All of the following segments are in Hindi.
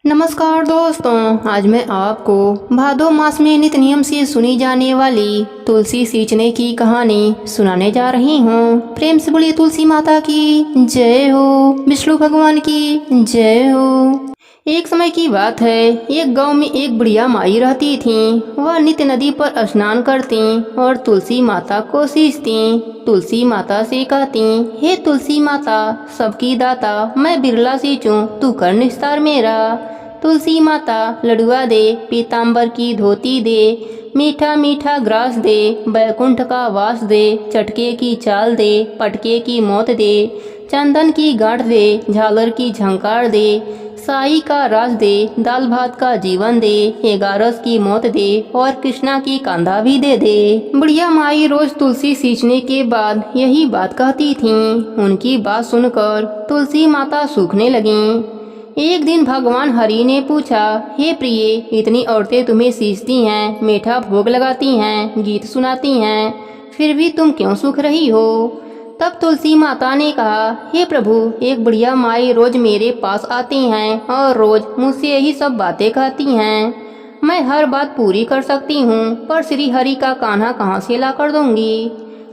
नमस्कार दोस्तों, आज मैं आपको भादो मास में नित्य नियम से सुनी जाने वाली तुलसी सींचने की कहानी सुनाने जा रही हूँ। प्रेम से बोलिए तुलसी माता की जय हो, विष्णु भगवान की जय हो। एक समय की बात है, एक गांव में एक बुढ़िया माई रहती थी। वह नित्य नदी पर स्नान करती और तुलसी माता को सींचती। तुलसी माता से कहती, हे तुलसी माता सबकी दाता, मैं बिरला सींचूं, तू कर निस्तार मेरा। तुलसी माता लडुआ दे, पीताम्बर की धोती दे, मीठा मीठा ग्रास दे, बैकुंठ का वास दे, चटके की चाल दे, पटके की मौत दे, चंदन की गांठ दे, झालर की झंकार दे, साई का राज दे, दाल भात का जीवन दे, 11 की मौत दे और कृष्णा की कांधा भी दे दे। बुढ़िया माई रोज तुलसी सींचने के बाद यही बात कहती थी। उनकी बात सुनकर तुलसी माता सूखने लगी। एक दिन भगवान हरि ने पूछा, हे प्रिय, इतनी औरतें तुम्हें सींचती हैं, मीठा भोग लगाती हैं, गीत सुनाती हैं, फिर भी तुम क्यों सूख रही हो? तब तुलसी माता ने कहा, हे प्रभु, एक बुढ़िया माई रोज मेरे पास आती हैं और रोज मुझसे यही सब बातें कहती हैं। मैं हर बात पूरी कर सकती हूँ, पर श्री हरि का कान्हा कहाँ से ला कर दूंगी?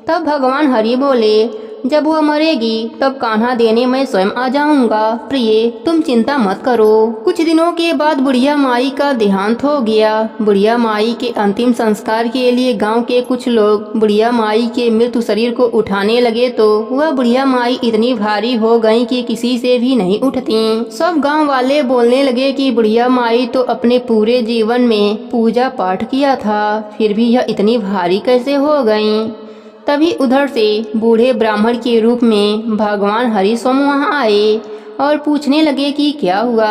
तब भगवान हरि बोले, जब वह मरेगी तब कान्हा देने मैं स्वयं आ जाऊंगा। प्रिय, तुम चिंता मत करो। कुछ दिनों के बाद बुढ़िया माई का देहांत हो गया। बुढ़िया माई के अंतिम संस्कार के लिए गांव के कुछ लोग बुढ़िया माई के मृत शरीर को उठाने लगे तो वह बुढ़िया माई इतनी भारी हो गई कि किसी से भी नहीं उठती। सब गाँव वाले बोलने लगे कि बुढ़िया माई तो अपने पूरे जीवन में पूजा पाठ किया था, फिर भी यह इतनी भारी कैसे हो गई? तभी उधर से बूढ़े ब्राह्मण के रूप में भगवान हरि स्वयं वहाँ आए और पूछने लगे कि क्या हुआ।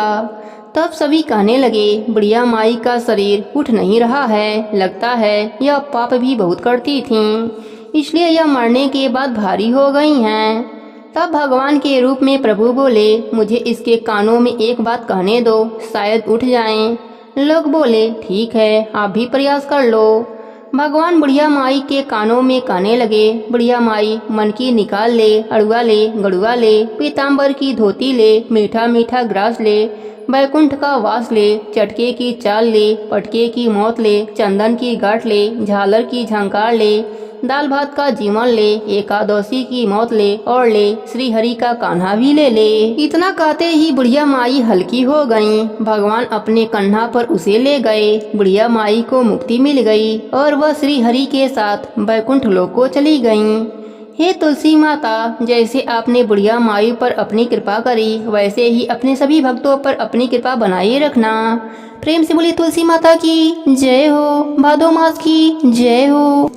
तब सभी कहने लगे, बुढ़िया माई का शरीर उठ नहीं रहा है, लगता है यह पाप भी बहुत करती थीं, इसलिए यह मरने के बाद भारी हो गई हैं। तब भगवान के रूप में प्रभु बोले, मुझे इसके कानों में एक बात कहने दो, शायद उठ जाएं। लोग बोले, ठीक है, आप भी प्रयास कर लो। भगवान बुढ़िया माई के कानों में कहने लगे, बुढ़िया माई, मन की निकाल ले, अड़ुआ ले, गड़ुआ ले, पीताम्बर की धोती ले, मीठा मीठा ग्रास ले, बैकुंठ का वास ले, चटके की चाल ले, पटके की मौत ले, चंदन की गांठ ले, झालर की झंकार ले, दाल भात का जीवन ले, एकादशी की मौत ले और ले श्री हरि का कान्हा भी ले ले। इतना कहते ही बुढ़िया माई हल्की हो गई। भगवान अपने कन्हा पर उसे ले गए। बुढ़िया माई को मुक्ति मिल गई और वह श्री हरि के साथ बैकुंठ लोक को चली गईं। हे तुलसी माता, जैसे आपने बुढ़िया माई पर अपनी कृपा करी, वैसे ही अपने सभी भक्तों पर अपनी कृपा बनाए रखना। प्रेम से बोलिए तुलसी माता की जय हो, भादो मास की जय हो।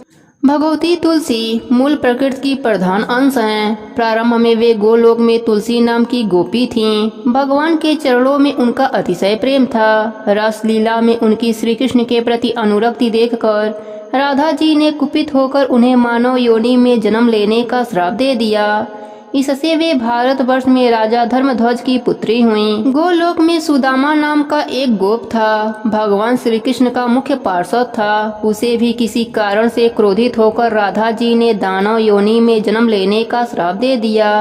भगवती तुलसी मूल प्रकृति की प्रधान अंश हैं। प्रारंभ में वे गोलोक में तुलसी नाम की गोपी थीं। भगवान के चरणों में उनका अतिशय प्रेम था। रस लीला में उनकी श्री कृष्ण के प्रति अनुरक्ति देखकर राधा जी ने कुपित होकर उन्हें मानव योनि में जन्म लेने का श्राप दे दिया। इससे वे भारतवर्ष में राजा धर्मध्वज की पुत्री हुईं। गोलोक में सुदामा नाम का एक गोप था। भगवान श्री कृष्ण का मुख्य पार्षद था। उसे भी किसी कारण से क्रोधित होकर राधा जी ने दानव योनि में जन्म लेने का श्राप दे दिया।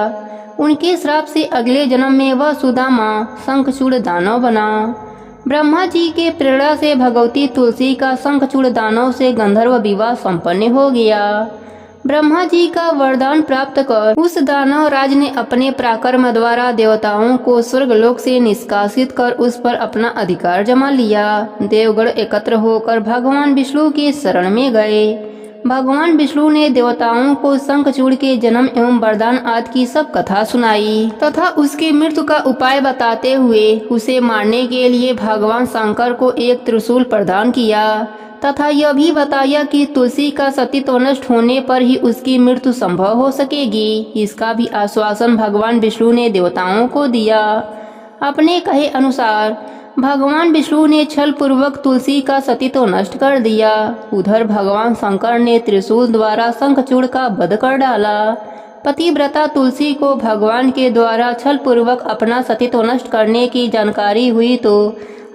उनके श्राप से अगले जन्म में वह सुदामा शंखचूड़ दानव बना। ब्रह्मा जी के प्रेरणा से भगवती तुलसी का शंखचूड़ दानव से गंधर्व विवाह संपन्न हो गया। ब्रह्मा जी का वरदान प्राप्त कर उस दानव राज ने अपने पराक्रम द्वारा देवताओं को स्वर्गलोक से निष्कासित कर उस पर अपना अधिकार जमा लिया। देवगण एकत्र होकर भगवान विष्णु के शरण में गए। भगवान विष्णु ने देवताओं को शंखचूड़ के जन्म एवं वरदान आदि की सब कथा सुनाई तथा उसके मृत्यु का उपाय बताते हुए उसे मारने के लिए भगवान शंकर को एक त्रिशूल प्रदान किया तथा यह भी बताया कि तुलसी का सतीत्व नष्ट होने पर ही उसकी मृत्यु संभव हो सकेगी। इसका भी आश्वासन भगवान विष्णु ने देवताओं को दिया। अपने कहे अनुसार भगवान विष्णु ने छल पूर्वक तुलसी का सतीत्व नष्ट कर दिया। उधर भगवान शंकर ने त्रिशूल द्वारा शंखचूड़ का वध कर डाला। पतिव्रता तुलसी को भगवान के द्वारा छल पूर्वक अपना सतीत्व नष्ट करने की जानकारी हुई तो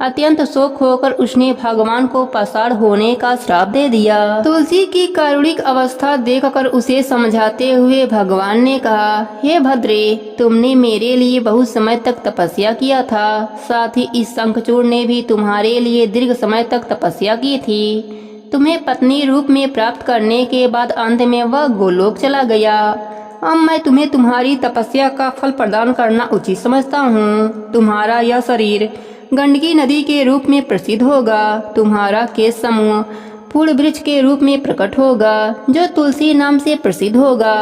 अत्यंत शोक होकर उसने भगवान को पाषाण होने का श्राप दे दिया। तुलसी की कारुणिक अवस्था देखकर उसे समझाते हुए भगवान ने कहा, हे भद्रे, तुमने मेरे लिए बहुत समय तक तपस्या किया था, साथ ही इस शंखचूड़ ने भी तुम्हारे लिए दीर्घ समय तक तपस्या की थी। तुम्हें पत्नी रूप में प्राप्त करने के बाद अंत में वह गोलोक चला गया। अब मैं तुम्हें तुम्हारी तपस्या का फल प्रदान करना उचित समझता हूँ। तुम्हारा यह शरीर गंडकी नदी के रूप में प्रसिद्ध होगा। तुम्हारा केश समूह फूल वृक्ष के रूप में प्रकट होगा, जो तुलसी नाम से प्रसिद्ध होगा।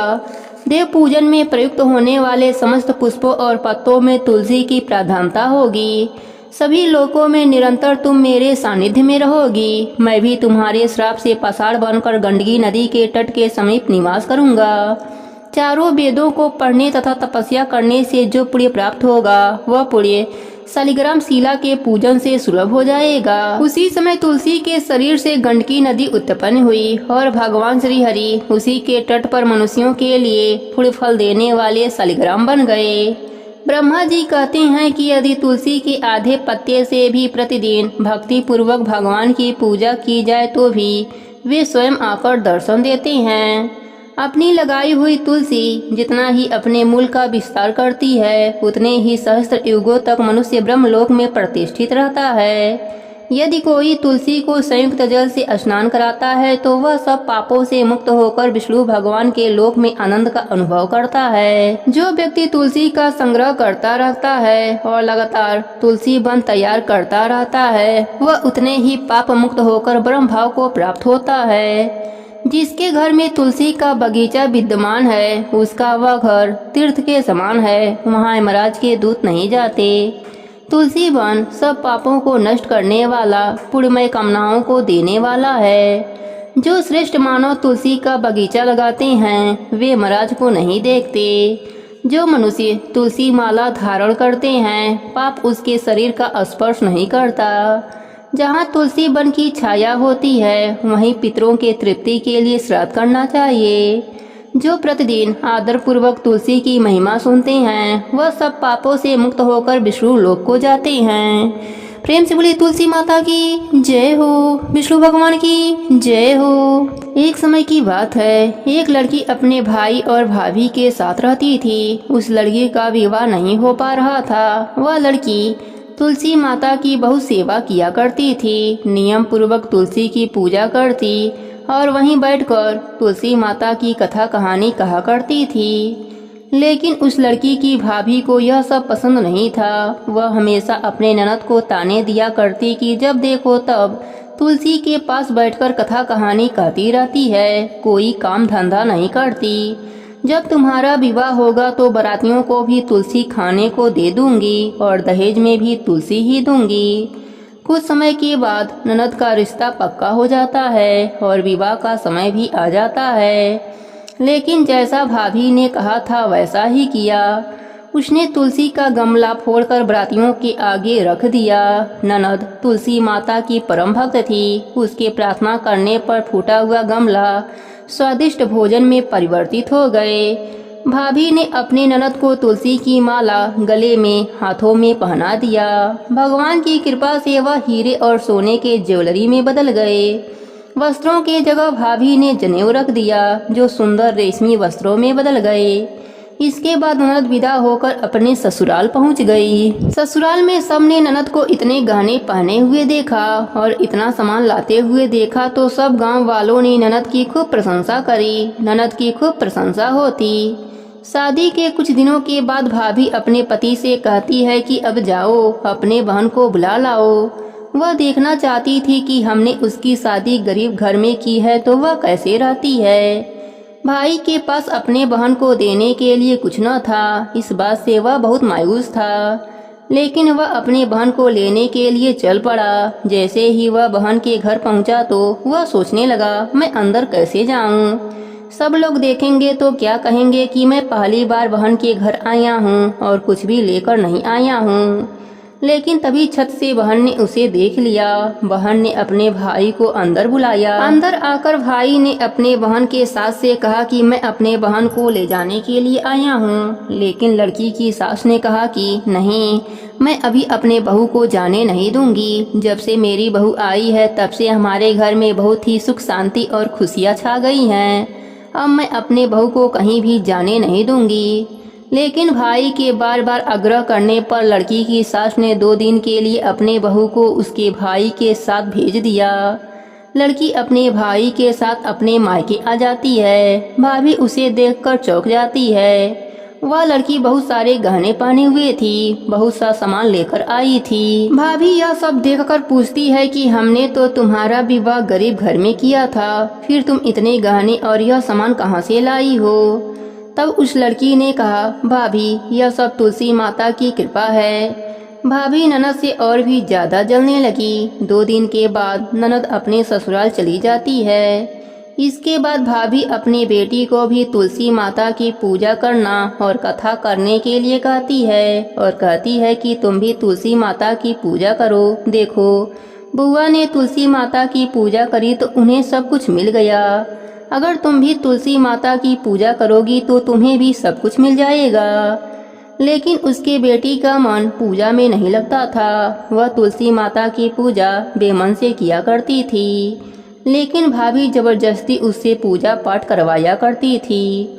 देव पूजन में प्रयुक्त होने वाले समस्त पुष्पों और पत्तों में तुलसी की प्रधानता होगी। सभी लोकों में निरंतर तुम मेरे सानिध्य में रहोगी। मैं भी तुम्हारे श्राप से पाषाण बनकर गंडकी नदी के तट के समीप निवास करूंगा। चारों वेदों को पढ़ने तथा तपस्या करने से जो पुण्य प्राप्त होगा, वह पुण्य शालिग्राम शिला के पूजन से सुलभ हो जाएगा। उसी समय तुलसी के शरीर से गंडकी नदी उत्पन्न हुई और भगवान श्री हरि उसी के तट पर मनुष्यों के लिए पुण्य फल देने वाले शालिग्राम बन गए। ब्रह्मा जी कहते हैं कि यदि तुलसी के आधे पत्ते से भी प्रतिदिन भक्ति पूर्वक भगवान की पूजा की जाए तो भी वे स्वयं आकर दर्शन देते हैं। अपनी लगाई हुई तुलसी जितना ही अपने मूल का विस्तार करती है, उतने ही सहस्त्र युगों तक मनुष्य ब्रह्मलोक में प्रतिष्ठित रहता है। यदि कोई तुलसी को संयुक्त जल से स्नान कराता है तो वह सब पापों से मुक्त होकर विष्णु भगवान के लोक में आनंद का अनुभव करता है। जो व्यक्ति तुलसी का संग्रह करता रहता है और लगातार तुलसी वन तैयार करता रहता है, वह उतने ही पाप मुक्त होकर ब्रह्म भाव को प्राप्त होता है। जिसके घर में तुलसी का बगीचा विद्यमान है, उसका वह घर तीर्थ के समान है। वहाँ यमराज के दूत नहीं जाते। तुलसी वन सब पापों को नष्ट करने वाला, पुण्यमय कामनाओं को देने वाला है। जो श्रेष्ठ मानव तुलसी का बगीचा लगाते हैं, वे यमराज को नहीं देखते। जो मनुष्य तुलसी माला धारण करते हैं, पाप उसके शरीर का स्पर्श नहीं करता। जहाँ तुलसी वन की छाया होती है, वहीं पितरों के तृप्ति के लिए श्राद्ध करना चाहिए। जो प्रतिदिन आदर पूर्वक तुलसी की महिमा सुनते हैं, वह सब पापों से मुक्त होकर विष्णु लोक को जाते हैं। प्रेम से बोली तुलसी माता की जय हो, विष्णु भगवान की जय हो। एक समय की बात है, एक लड़की अपने भाई और भाभी के साथ रहती थी। उस लड़की का विवाह नहीं हो पा रहा था। वह लड़की तुलसी माता की बहुत सेवा किया करती थी। नियम पूर्वक तुलसी की पूजा करती और वहीं बैठकर तुलसी माता की कथा कहानी कहा करती थी। लेकिन उस लड़की की भाभी को यह सब पसंद नहीं था। वह हमेशा अपने ननद को ताने दिया करती कि जब देखो तब तुलसी के पास बैठकर कथा कहानी कहती रहती है, कोई काम धंधा नहीं करती। जब तुम्हारा विवाह होगा तो बारातियों को भी तुलसी खाने को दे दूंगी और दहेज में भी तुलसी ही दूंगी। कुछ समय के बाद ननद का रिश्ता पक्का हो जाता है और विवाह का समय भी आ जाता है। लेकिन जैसा भाभी ने कहा था वैसा ही किया। उसने तुलसी का गमला फोड़कर बारातियों के आगे रख दिया। ननद तुलसी माता की परम भक्त थी। उसके प्रार्थना करने पर फूटा हुआ गमला स्वादिष्ट भोजन में परिवर्तित हो गए। भाभी ने अपने ननद को तुलसी की माला गले में हाथों में पहना दिया। भगवान की कृपा से वह हीरे और सोने के ज्वेलरी में बदल गए। वस्त्रों के जगह भाभी ने जनेऊ रख दिया, जो सुंदर रेशमी वस्त्रों में बदल गए। इसके बाद ननद विदा होकर अपने ससुराल पहुंच गई। ससुराल में सबने ननद को इतने गहने पहने हुए देखा और इतना सामान लाते हुए देखा तो सब गांव वालों ने ननद की खूब प्रशंसा करी। ननद की खूब प्रशंसा होती। शादी के कुछ दिनों के बाद भाभी अपने पति से कहती है कि अब जाओ अपने बहन को बुला लाओ। वह देखना चाहती थी कि हमने उसकी शादी गरीब घर में की है तो वह कैसे रहती है। भाई के पास अपने बहन को देने के लिए कुछ न था। इस बात से वह बहुत मायूस था। लेकिन वह अपने बहन को लेने के लिए चल पड़ा। जैसे ही वह बहन के घर पहुंचा तो वह सोचने लगा, मैं अंदर कैसे जाऊं? सब लोग देखेंगे तो क्या कहेंगे कि मैं पहली बार बहन के घर आया हूं और कुछ भी लेकर नहीं आया हूं। लेकिन तभी छत से बहन ने उसे देख लिया। बहन ने अपने भाई को अंदर बुलाया। अंदर आकर भाई ने अपने बहन के सास से कहा कि मैं अपने बहन को ले जाने के लिए आया हूँ। लेकिन लड़की की सास ने कहा कि नहीं, मैं अभी अपने बहू को जाने नहीं दूंगी। जब से मेरी बहू आई है तब से हमारे घर में बहुत ही सुख शांति और खुशियाँ छा गई हैं। अब मैं अपने बहू को कहीं भी जाने नहीं दूंगी। लेकिन भाई के बार बार आग्रह करने पर लड़की की सास ने 2 दिन के लिए अपने बहू को उसके भाई के साथ भेज दिया। लड़की अपने भाई के साथ अपने मायके आ जाती है। भाभी उसे देखकर चौंक जाती है। वह लड़की बहुत सारे गहने पहने हुए थी, बहुत सा सामान लेकर आई थी। भाभी यह सब देखकर पूछती है कि हमने तो तुम्हारा विवाह गरीब घर में किया था, फिर तुम इतने गहने और यह सामान कहाँ से लाई हो? तब उस लड़की ने कहा, भाभी यह सब तुलसी माता की कृपा है। भाभी ननद से और भी ज्यादा जलने लगी। 2 दिन के बाद ननद अपने ससुराल चली जाती है। इसके बाद भाभी अपनी बेटी को भी तुलसी माता की पूजा करना और कथा करने के लिए कहती है और कहती है कि तुम भी तुलसी माता की पूजा करो। देखो, बुआ ने तुलसी माता की पूजा करी तो उन्हें सब कुछ मिल गया। अगर तुम भी तुलसी माता की पूजा करोगी तो तुम्हें भी सब कुछ मिल जाएगा। लेकिन उसके बेटी का मन पूजा में नहीं लगता था। वह तुलसी माता की पूजा बेमन से किया करती थी। लेकिन भाभी जबरदस्ती उससे पूजा पाठ करवाया करती थी।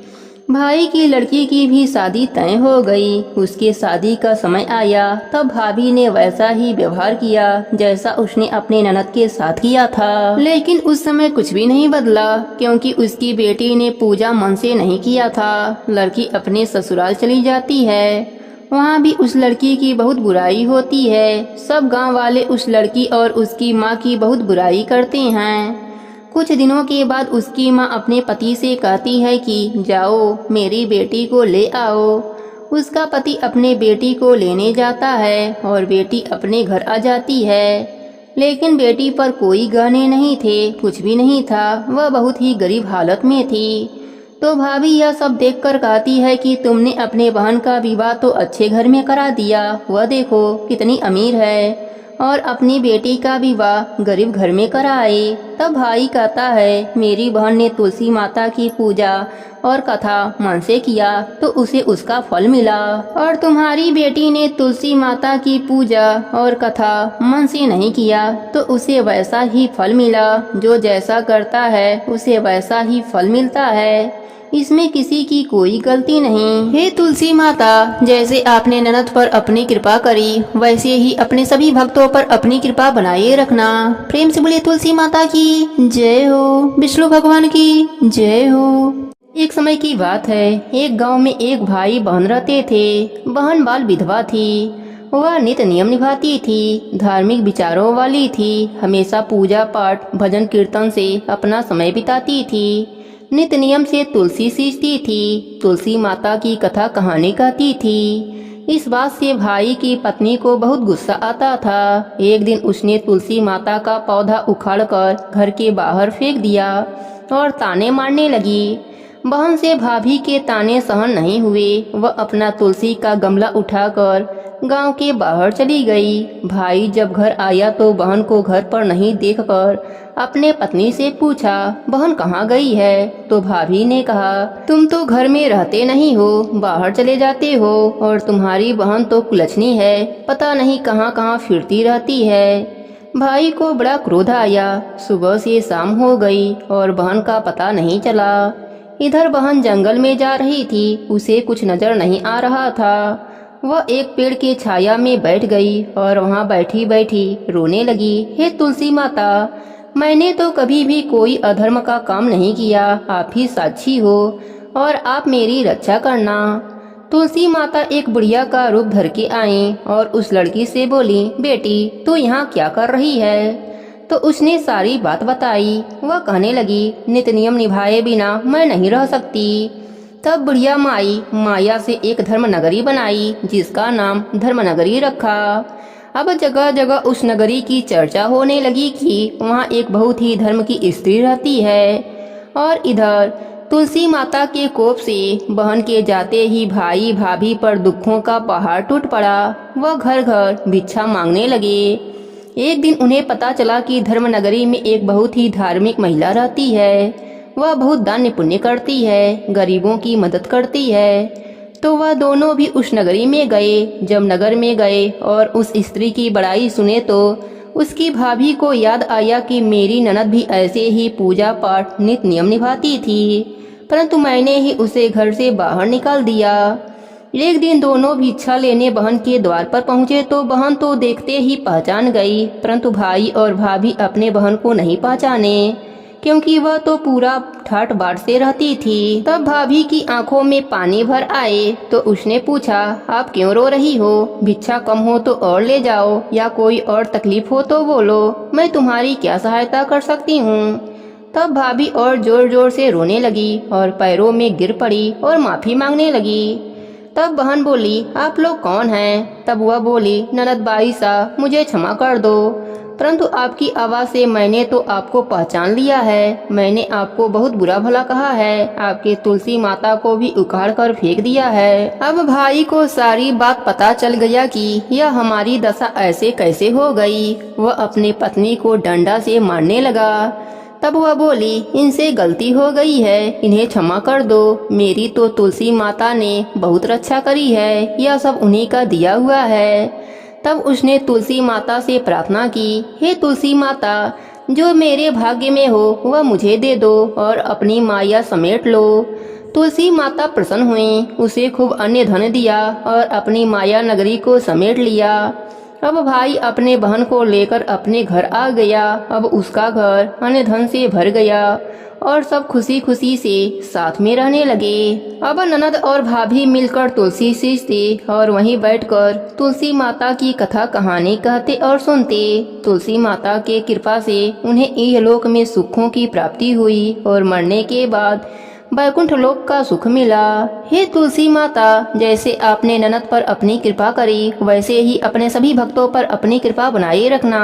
भाई की लड़की की भी शादी तय हो गई। उसके शादी का समय आया तब भाभी ने वैसा ही व्यवहार किया जैसा उसने अपने ननद के साथ किया था। लेकिन उस समय कुछ भी नहीं बदला, क्योंकि उसकी बेटी ने पूजा मन से नहीं किया था। लड़की अपने ससुराल चली जाती है। वहाँ भी उस लड़की की बहुत बुराई होती है। सब गांव वाले उस लड़की और उसकी माँ की बहुत बुराई करते हैं। कुछ दिनों के बाद उसकी माँ अपने पति से कहती है कि जाओ मेरी बेटी को ले आओ। उसका पति अपने बेटी को लेने जाता है और बेटी अपने घर आ जाती है। लेकिन बेटी पर कोई गहने नहीं थे, कुछ भी नहीं था। वह बहुत ही गरीब हालत में थी। तो भाभी यह सब देखकर कहती है कि तुमने अपने बहन का विवाह तो अच्छे घर में करा दिया, वह देखो कितनी अमीर है, और अपनी बेटी का विवाह गरीब घर में कराए। तब भाई कहता है, मेरी बहन ने तुलसी माता की पूजा और कथा मन से किया तो उसे उसका फल मिला, और तुम्हारी बेटी ने तुलसी माता की पूजा और कथा मन से नहीं किया तो उसे वैसा ही फल मिला। जो जैसा करता है उसे वैसा ही फल मिलता है। इसमें किसी की कोई गलती नहीं। हे तुलसी माता, जैसे आपने ननद पर अपनी कृपा करी वैसे ही अपने सभी भक्तों पर अपनी कृपा बनाए रखना। प्रेम से बोलिए तुलसी माता की जय हो, विष्णु भगवान की जय हो। एक समय की बात है, एक गांव में एक भाई बहन रहते थे। बहन बाल विधवा थी। वह नित्य नियम निभाती थी, धार्मिक विचारों वाली थी, हमेशा पूजा पाठ भजन कीर्तन से अपना समय बिताती थी। नित्य नियम से तुलसी सींचती थी, तुलसी माता की कथा कहानी कहती थी। इस बात से भाई की पत्नी को बहुत गुस्सा आता था। एक दिन उसने तुलसी माता का पौधा उखाड़कर घर के बाहर फेंक दिया और ताने मारने लगी। बहन से भाभी के ताने सहन नहीं हुए। वह अपना तुलसी का गमला उठाकर गांव के बाहर चली गई। भाई जब घर आया तो बहन को घर पर नहीं देखकर अपने पत्नी से पूछा, बहन कहाँ गई है? तो भाभी ने कहा, तुम तो घर में रहते नहीं हो, बाहर चले जाते हो, और तुम्हारी बहन तो कुलछनी है, पता नहीं कहाँ कहाँ फिरती रहती है। भाई को बड़ा क्रोध आया। सुबह से शाम हो गई और बहन का पता नहीं चला। इधर बहन जंगल में जा रही थी, उसे कुछ नजर नहीं आ रहा था। वह एक पेड़ के छाया में बैठ गई और वहाँ बैठी बैठी रोने लगी। हे तुलसी माता, मैंने तो कभी भी कोई अधर्म का काम नहीं किया, आप ही साक्षी हो और आप मेरी रक्षा करना। तुलसी माता एक बुढ़िया का रूप धर के आई और उस लड़की से बोली, बेटी तू यहाँ क्या कर रही है? तो उसने सारी बात बताई। वह कहने लगी, नित्य नियम निभाए बिना मैं नहीं रह सकती। तब बुढ़िया माई माया से एक धर्म नगरी बनाई जिसका नाम धर्म नगरी रखा। अब जगह जगह उस नगरी की चर्चा होने लगी कि वहाँ एक बहुत ही धर्म की स्त्री रहती है। और इधर तुलसी माता के कोप से बहन के जाते ही भाई भाभी पर दुखों का पहाड़ टूट पड़ा। वह घर घर भिक्षा मांगने लगे। एक दिन उन्हें पता चला कि धर्मनगरी में एक बहुत ही धार्मिक महिला रहती है। वह बहुत दान पुण्य करती है, गरीबों की मदद करती है। तो वह दोनों भी उस नगरी में गए। जब नगर में गए और उस स्त्री की बड़ाई सुने तो उसकी भाभी को याद आया कि मेरी ननद भी ऐसे ही पूजा पाठ नित्य नियम निभाती थी, परंतु मैंने ही उसे घर से बाहर निकाल दिया। एक दिन दोनों भिक्षा लेने बहन के द्वार पर पहुंचे तो बहन तो देखते ही पहचान गई, परंतु भाई और भाभी अपने बहन को नहीं पहचाने, क्योंकि वह तो पूरा ठाट बाट से रहती थी। तब भाभी की आंखों में पानी भर आए तो उसने पूछा, आप क्यों रो रही हो? भिक्षा कम हो तो और ले जाओ, या कोई और तकलीफ हो तो बोलो, मैं तुम्हारी क्या सहायता कर सकती हूँ। तब भाभी और जोर जोर से रोने लगी और पैरों में गिर पड़ी और माफी मांगने लगी। तब बहन बोली, आप लोग कौन हैं? तब वह बोली, ननद बाई सा, मुझे क्षमा कर दो, परंतु आपकी आवाज़ से मैंने तो आपको पहचान लिया है। मैंने आपको बहुत बुरा भला कहा है, आपके तुलसी माता को भी उखाड़ कर फेंक दिया है। अब भाई को सारी बात पता चल गया कि यह हमारी दशा ऐसे कैसे हो गई। वह अपनी पत्नी को डंडा से मारने लगा। तब वह बोली, इनसे गलती हो गई है, इन्हें क्षमा कर दो। मेरी तो तुलसी माता ने बहुत रक्षा करी है, यह सब उन्हीं का दिया हुआ है। तब उसने तुलसी माता से प्रार्थना की, हे तुलसी माता, जो मेरे भाग्य में हो वह मुझे दे दो और अपनी माया समेट लो। तुलसी माता प्रसन्न हुई, उसे खूब अन्य धन दिया और अपनी माया नगरी को समेट लिया। अब भाई अपने बहन को लेकर अपने घर आ गया। अब उसका घर अन्य धन से भर गया और सब खुशी खुशी से साथ में रहने लगे। अब ननद और भाभी मिलकर तुलसी सींचते और वहीं बैठकर तुलसी माता की कथा कहानी कहते और सुनते। तुलसी माता के कृपा से उन्हें इहलोक में सुखों की प्राप्ति हुई और मरने के बाद वैकुंठ लोक का सुख मिला। हे तुलसी माता, जैसे आपने ननद पर अपनी कृपा करी, वैसे ही अपने सभी भक्तों पर अपनी कृपा बनाए रखना।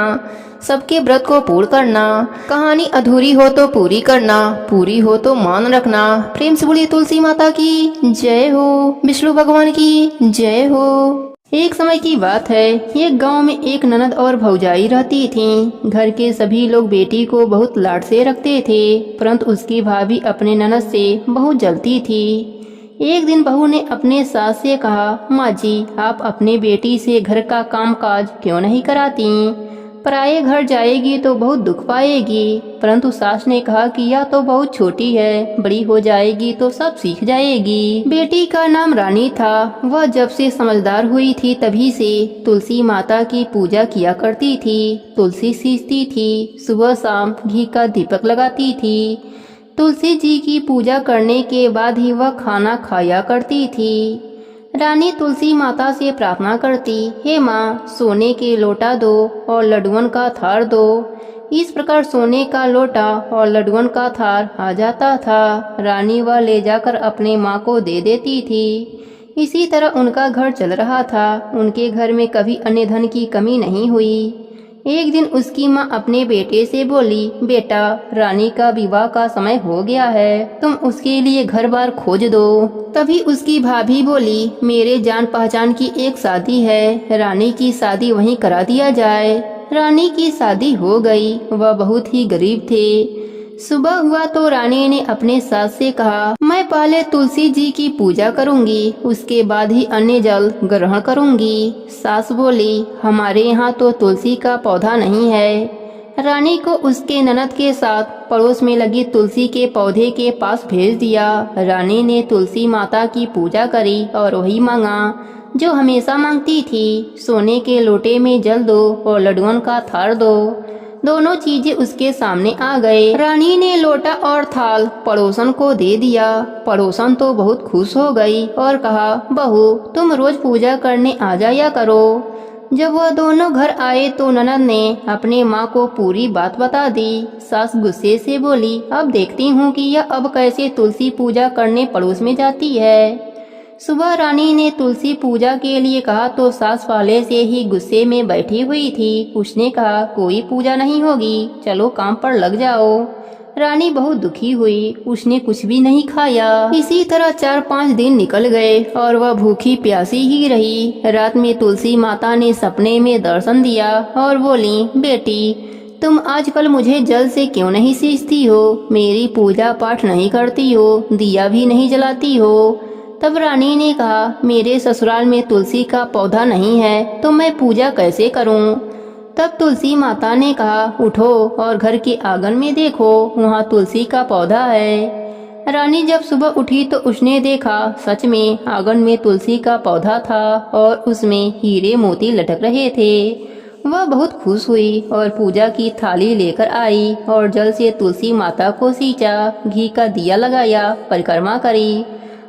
सबके व्रत को पूर्ण करना, कहानी अधूरी हो तो पूरी करना, पूरी हो तो मान रखना। प्रेम से बोलिए तुलसी माता की जय हो, विष्णु भगवान की जय हो। एक समय की बात है, एक गांव में एक ननद और भौजाई रहती थीं। घर के सभी लोग बेटी को बहुत लाड से रखते थे, परंतु उसकी भाभी अपने ननद से बहुत जलती थी। एक दिन बहू ने अपने सास से कहा, माँ जी, आप अपने बेटी से घर का काम काज क्यों नहीं कराती? पराये घर जाएगी तो बहुत दुख पाएगी। परंतु सास ने कहा कि यह तो बहुत छोटी है, बड़ी हो जाएगी तो सब सीख जाएगी। बेटी का नाम रानी था। वह जब से समझदार हुई थी तभी से तुलसी माता की पूजा किया करती थी। तुलसी सींचती थी, सुबह शाम घी का दीपक लगाती थी। तुलसी जी की पूजा करने के बाद ही वह खाना खाया करती थी। रानी तुलसी माता से प्रार्थना करती, हे माँ, सोने के लोटा दो और लड्डुअन का थार दो। इस प्रकार सोने का लोटा और लड्डुअन का थार आ जाता था। रानी वह ले जाकर अपने माँ को दे देती थी। इसी तरह उनका घर चल रहा था। उनके घर में कभी अन्य धन की कमी नहीं हुई। एक दिन उसकी माँ अपने बेटे से बोली, बेटा, रानी का विवाह का समय हो गया है, तुम उसके लिए घर बार खोज दो। तभी उसकी भाभी बोली, मेरे जान पहचान की एक शादी है, रानी की शादी वहीं करा दिया जाए। रानी की शादी हो गई। वह बहुत ही गरीब थे। सुबह हुआ तो रानी ने अपने सास से कहा, मैं पहले तुलसी जी की पूजा करूंगी, उसके बाद ही अन्य जल ग्रहण करूंगी। सास बोली, हमारे यहाँ तो तुलसी का पौधा नहीं है। रानी को उसके ननद के साथ पड़ोस में लगी तुलसी के पौधे के पास भेज दिया। रानी ने तुलसी माता की पूजा करी और वही मांगा जो हमेशा मांगती थी, सोने के लोटे में जल दो और लड्डुअन का थार दो। दोनों चीजें उसके सामने आ गए। रानी ने लोटा और थाल पड़ोसन को दे दिया। पड़ोसन तो बहुत खुश हो गई और कहा, बहू, तुम रोज पूजा करने आ जाया करो। जब वह दोनों घर आए तो ननद ने अपने माँ को पूरी बात बता दी। सास गुस्से से बोली, अब देखती हूँ कि यह अब कैसे तुलसी पूजा करने पड़ोस में जाती है। सुबह रानी ने तुलसी पूजा के लिए कहा तो सास पहले से ही गुस्से में बैठी हुई थी। उसने कहा, कोई पूजा नहीं होगी, चलो काम पर लग जाओ। रानी बहुत दुखी हुई, उसने कुछ भी नहीं खाया। इसी तरह 4-5 दिन निकल गए और वह भूखी प्यासी ही रही। रात में तुलसी माता ने सपने में दर्शन दिया और बोली, बेटी तुम आजकल मुझे जल से क्यों नहीं सींचती हो, मेरी पूजा पाठ नहीं करती हो, दिया भी नहीं जलाती हो। तब रानी ने कहा, मेरे ससुराल में तुलसी का पौधा नहीं है तो मैं पूजा कैसे करूं? तब तुलसी माता ने कहा, उठो और घर के आंगन में देखो, वहाँ तुलसी का पौधा है। रानी जब सुबह उठी तो उसने देखा, सच में आंगन में तुलसी का पौधा था और उसमें हीरे मोती लटक रहे थे। वह बहुत खुश हुई और पूजा की थाली लेकर आई और जल से तुलसी माता को सींचा, घी का दिया लगाया, परिक्रमा करी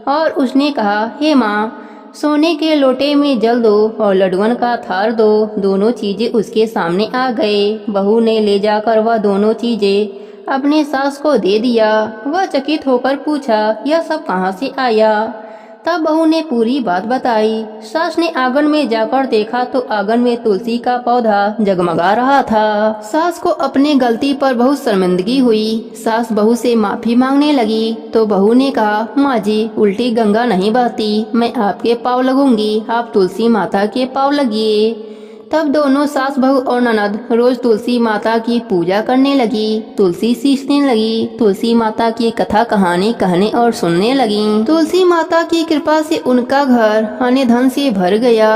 और उसने कहा, हे माँ, सोने के लोटे में जल दो और लड्डुअन का थार दो। दोनों चीजें उसके सामने आ गए। बहू ने ले जाकर वह दोनों चीजें अपने सास को दे दिया। वह चकित होकर पूछा, यह सब कहाँ से आया? तब बहू ने पूरी बात बताई। सास ने आंगन में जाकर देखा तो आंगन में तुलसी का पौधा जगमगा रहा था। सास को अपने गलती पर बहुत शर्मिंदगी हुई। सास बहू से माफी मांगने लगी तो बहू ने कहा, माँ जी, उल्टी गंगा नहीं बहती, मैं आपके पाँव लगूंगी, आप तुलसी माता के पाँव लगिए। तब दोनों सास बहू और ननद रोज तुलसी माता की पूजा करने लगी, तुलसी सींचने लगी, तुलसी माता की कथा कहानी कहने और सुनने लगी। तुलसी माता की कृपा से उनका घर अन्न धन से भर गया।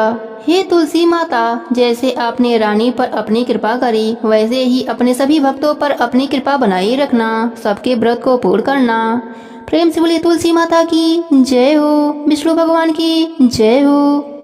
हे तुलसी माता, जैसे आपने रानी पर अपनी कृपा करी, वैसे ही अपने सभी भक्तों पर अपनी कृपा बनाए रखना, सबके व्रत को पूर्ण करना। प्रेम से बोलिए तुलसी माता की जय हो, विष्णु भगवान की जय हो।